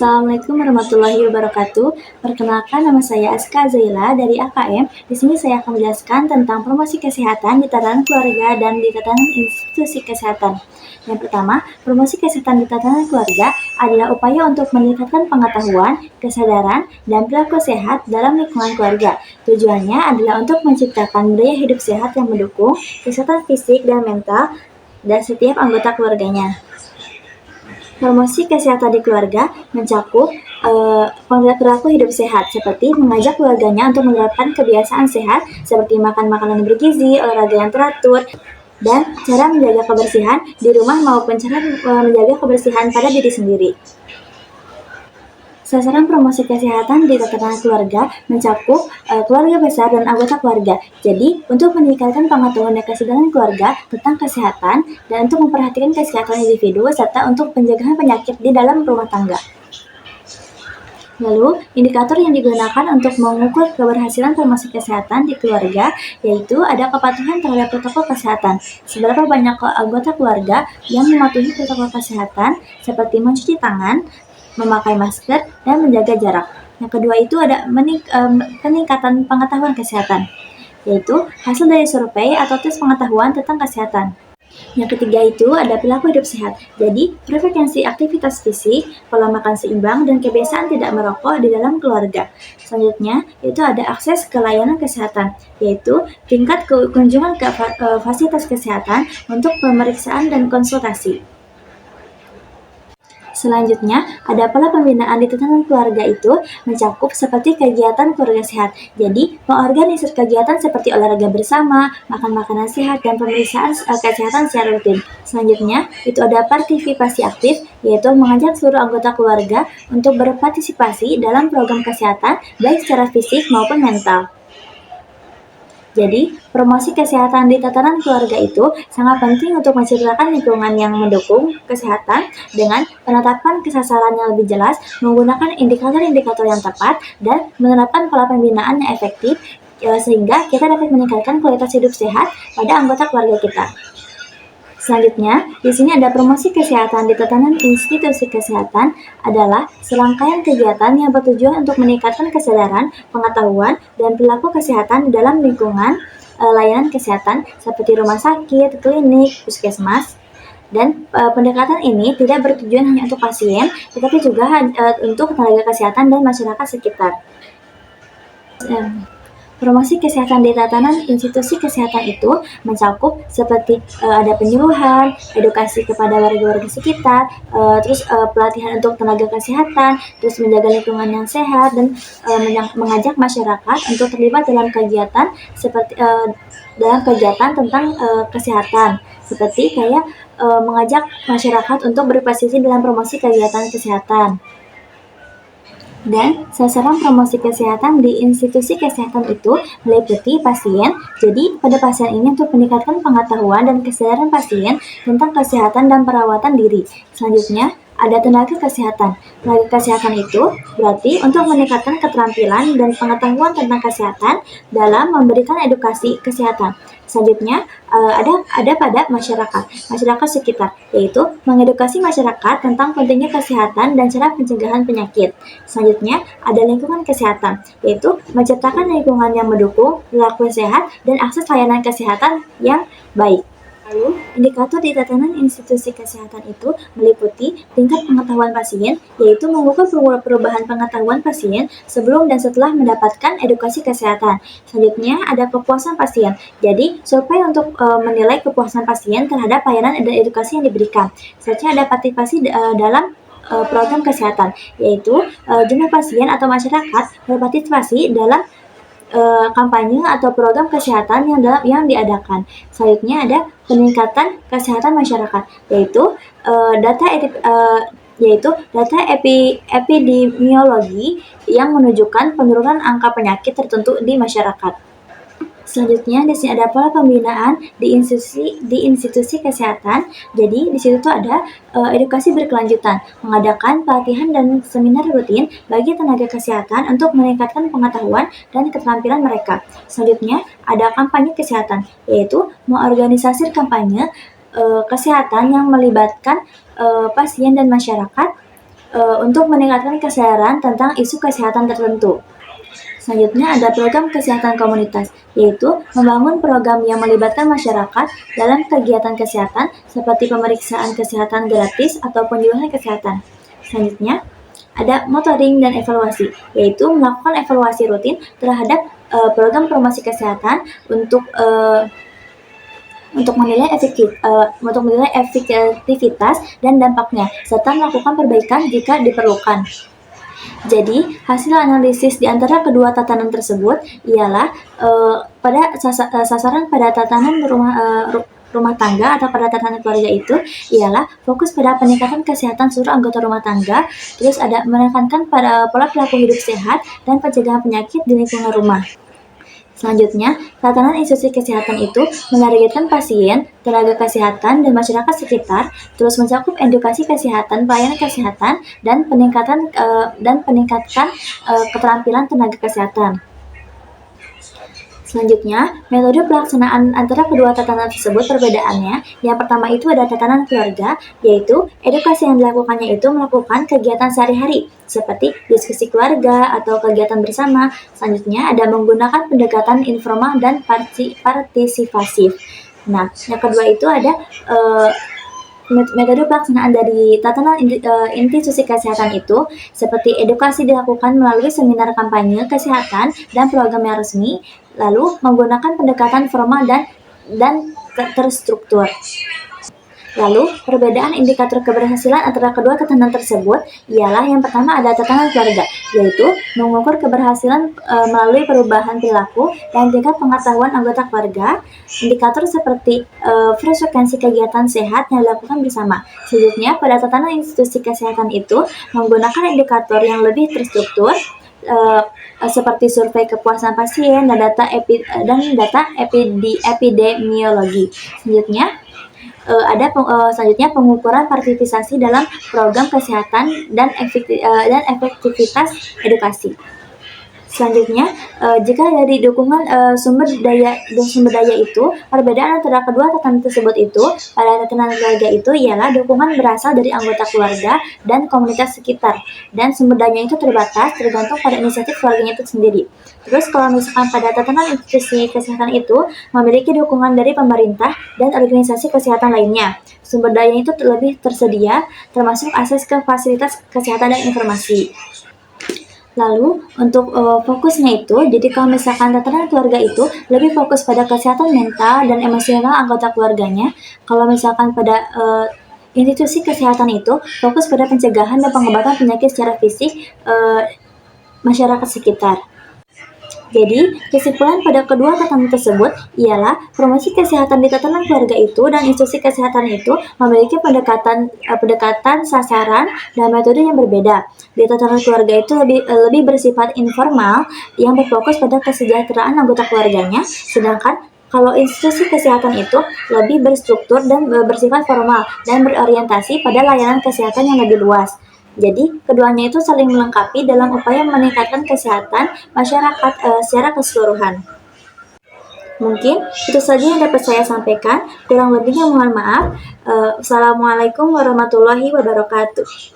Assalamualaikum warahmatullahi wabarakatuh. Perkenalkan, nama saya Aska Zaila dari AKM. Di sini saya akan menjelaskan tentang promosi kesehatan di tatanan keluarga dan di tatanan institusi kesehatan. Yang pertama, promosi kesehatan di tatanan keluarga adalah upaya untuk meningkatkan pengetahuan, kesadaran, dan perilaku sehat dalam lingkungan keluarga. Tujuannya adalah untuk menciptakan budaya hidup sehat yang mendukung kesehatan fisik dan mental dan setiap anggota keluarganya. Promosi kesehatan di keluarga mencakup perilaku hidup sehat, seperti mengajak keluarganya untuk menerapkan kebiasaan sehat seperti makan makanan yang bergizi, olahraga yang teratur, dan cara menjaga kebersihan di rumah maupun cara menjaga kebersihan pada diri sendiri. Sasaran promosi kesehatan di tatanan keluarga mencakup keluarga besar dan anggota keluarga. Jadi, untuk meningkatkan pengetahuan dan kesadaran keluarga tentang kesehatan dan untuk memperhatikan kesehatan individu serta untuk pencegahan penyakit di dalam rumah tangga. Lalu, indikator yang digunakan untuk mengukur keberhasilan promosi kesehatan di keluarga yaitu ada kepatuhan terhadap protokol kesehatan. Seberapa banyak anggota keluarga yang mematuhi protokol kesehatan seperti mencuci tangan, memakai masker, dan menjaga jarak. Yang kedua itu ada peningkatan pengetahuan kesehatan, yaitu hasil dari survei atau tes pengetahuan tentang kesehatan. Yang ketiga itu ada perilaku hidup sehat. Jadi, frekuensi aktivitas fisik, pola makan seimbang, dan kebiasaan tidak merokok di dalam keluarga. Selanjutnya, itu ada akses ke layanan kesehatan, yaitu tingkat kunjungan ke fasilitas kesehatan untuk pemeriksaan dan konsultasi. Selanjutnya, ada pola pembinaan di tatanan keluarga itu mencakup seperti kegiatan keluarga sehat. Jadi, mengorganisir kegiatan seperti olahraga bersama, makan makanan sehat, dan pemeriksaan kesehatan secara rutin. Selanjutnya, itu ada partisipasi aktif, yaitu mengajak seluruh anggota keluarga untuk berpartisipasi dalam program kesehatan, baik secara fisik maupun mental. Jadi, promosi kesehatan di tatanan keluarga itu sangat penting untuk menciptakan lingkungan yang mendukung kesehatan dengan penetapan sasaran yang lebih jelas, menggunakan indikator-indikator yang tepat, dan menerapkan pola pembinaan yang efektif sehingga kita dapat meningkatkan kualitas hidup sehat pada anggota keluarga kita. Selanjutnya, di sini ada promosi kesehatan di tatanan institusi kesehatan adalah serangkaian kegiatan yang bertujuan untuk meningkatkan kesadaran, pengetahuan, dan perilaku kesehatan di dalam lingkungan layanan kesehatan seperti rumah sakit, klinik, puskesmas. Dan pendekatan ini tidak bertujuan hanya untuk pasien, tetapi juga untuk tenaga kesehatan dan masyarakat sekitar. Promosi kesehatan di tatanan institusi kesehatan itu mencakup seperti ada penyuluhan, edukasi kepada warga-warga sekitar, terus pelatihan untuk tenaga kesehatan, terus menjaga lingkungan yang sehat, dan mengajak masyarakat untuk terlibat dalam kegiatan seperti dalam kegiatan tentang kesehatan, seperti kayak mengajak masyarakat untuk berpartisipasi dalam promosi kegiatan kesehatan. Dan sasaran promosi kesehatan di institusi kesehatan itu meliputi pasien. Jadi, pada pasien ini untuk meningkatkan pengetahuan dan kesadaran pasien tentang kesehatan dan perawatan diri. Selanjutnya, ada tenaga kesehatan. Tenaga kesehatan itu berarti untuk meningkatkan keterampilan dan pengetahuan tentang kesehatan dalam memberikan edukasi kesehatan. Selanjutnya, ada pada masyarakat sekitar, yaitu mengedukasi masyarakat tentang pentingnya kesehatan dan cara pencegahan penyakit. Selanjutnya, ada lingkungan kesehatan, yaitu menciptakan lingkungan yang mendukung perilaku sehat dan akses layanan kesehatan yang baik. Lalu, indikator di tatanan institusi kesehatan itu meliputi tingkat pengetahuan pasien, yaitu mengukur perubahan pengetahuan pasien sebelum dan setelah mendapatkan edukasi kesehatan. Selanjutnya, ada kepuasan pasien. Jadi, survei untuk menilai kepuasan pasien terhadap layanan dan edukasi yang diberikan. Selanjutnya, ada partisipasi dalam program kesehatan, yaitu jumlah pasien atau masyarakat berpartisipasi dalam kampanye atau program kesehatan yang diadakan. Selanjutnya ada peningkatan kesehatan masyarakat, yaitu data epidemiologi yang menunjukkan penurunan angka penyakit tertentu di masyarakat. Selanjutnya di sini ada pola pembinaan di institusi kesehatan. Jadi di situ tuh ada edukasi berkelanjutan, mengadakan pelatihan dan seminar rutin bagi tenaga kesehatan untuk meningkatkan pengetahuan dan keterampilan mereka. Selanjutnya ada kampanye kesehatan, yaitu mengorganisasi kampanye kesehatan yang melibatkan pasien dan masyarakat untuk meningkatkan kesadaran tentang isu kesehatan tertentu. Selanjutnya ada program kesehatan komunitas, yaitu membangun program yang melibatkan masyarakat dalam kegiatan kesehatan seperti pemeriksaan kesehatan gratis atau penyuluhan kesehatan. Selanjutnya ada monitoring dan evaluasi, yaitu melakukan evaluasi rutin terhadap program promosi kesehatan untuk menilai efektivitas dan dampaknya, serta melakukan perbaikan jika diperlukan. Jadi, hasil analisis di antara kedua tatanan tersebut ialah sasaran pada tatanan rumah tangga atau pada tatanan keluarga itu ialah fokus pada peningkatan kesehatan seluruh anggota rumah tangga, terus ada menekankan pada pola perilaku hidup sehat dan pencegahan penyakit di lingkungan rumah. Selanjutnya, tatanan institusi kesehatan itu menargetkan pasien, tenaga kesehatan, dan masyarakat sekitar, terus mencakup edukasi kesehatan, pelayanan kesehatan, dan peningkatan keterampilan tenaga kesehatan. Selanjutnya, metode pelaksanaan antara kedua tatanan tersebut perbedaannya. Yang pertama itu ada tatanan keluarga, yaitu edukasi yang dilakukannya itu melakukan kegiatan sehari-hari, seperti diskusi keluarga atau kegiatan bersama. Selanjutnya ada menggunakan pendekatan informal dan partisipasif. Nah, yang kedua itu ada metode pelaksanaan dari tatanan institusi kesehatan itu seperti edukasi dilakukan melalui seminar kampanye kesehatan dan program yang resmi, lalu menggunakan pendekatan formal dan terstruktur. Lalu, perbedaan indikator keberhasilan antara kedua tatanan tersebut ialah yang pertama ada tatanan keluarga, yaitu mengukur keberhasilan melalui perubahan perilaku dan tingkat pengetahuan anggota keluarga. Indikator seperti frekuensi kegiatan sehat yang dilakukan bersama. Selanjutnya, pada tatanan institusi kesehatan itu menggunakan indikator yang lebih terstruktur, seperti survei kepuasan pasien dan data epidemiologi. Selanjutnya pengukuran partisipasi dalam program kesehatan dan efektivitas edukasi. Selanjutnya, jika dari dukungan sumber daya itu, perbedaan antara kedua tatanan tersebut itu pada tatanan keluarga itu ialah dukungan berasal dari anggota keluarga dan komunitas sekitar, dan sumber dayanya itu terbatas tergantung pada inisiatif keluarganya itu sendiri. Terus kalau misalkan pada tatanan institusi kesehatan itu memiliki dukungan dari pemerintah dan organisasi kesehatan lainnya, sumber dayanya itu lebih tersedia, termasuk akses ke fasilitas kesehatan dan informasi. Lalu untuk fokusnya itu, jadi kalau misalkan tatanan keluarga itu lebih fokus pada kesehatan mental dan emosional anggota keluarganya. Kalau misalkan pada institusi kesehatan itu fokus pada pencegahan dan pengobatan penyakit secara fisik masyarakat sekitar. Jadi, kesimpulan pada kedua tatanan tersebut ialah promosi kesehatan di tatanan keluarga itu dan institusi kesehatan itu memiliki pendekatan sasaran dan metode yang berbeda. Di tatanan keluarga itu lebih bersifat informal yang berfokus pada kesejahteraan anggota keluarganya, sedangkan kalau institusi kesehatan itu lebih berstruktur dan bersifat formal dan berorientasi pada layanan kesehatan yang lebih luas. Jadi, keduanya itu saling melengkapi dalam upaya meningkatkan kesehatan masyarakat secara keseluruhan. Mungkin itu saja yang dapat saya sampaikan. Kurang lebihnya mohon maaf. Assalamualaikum warahmatullahi wabarakatuh.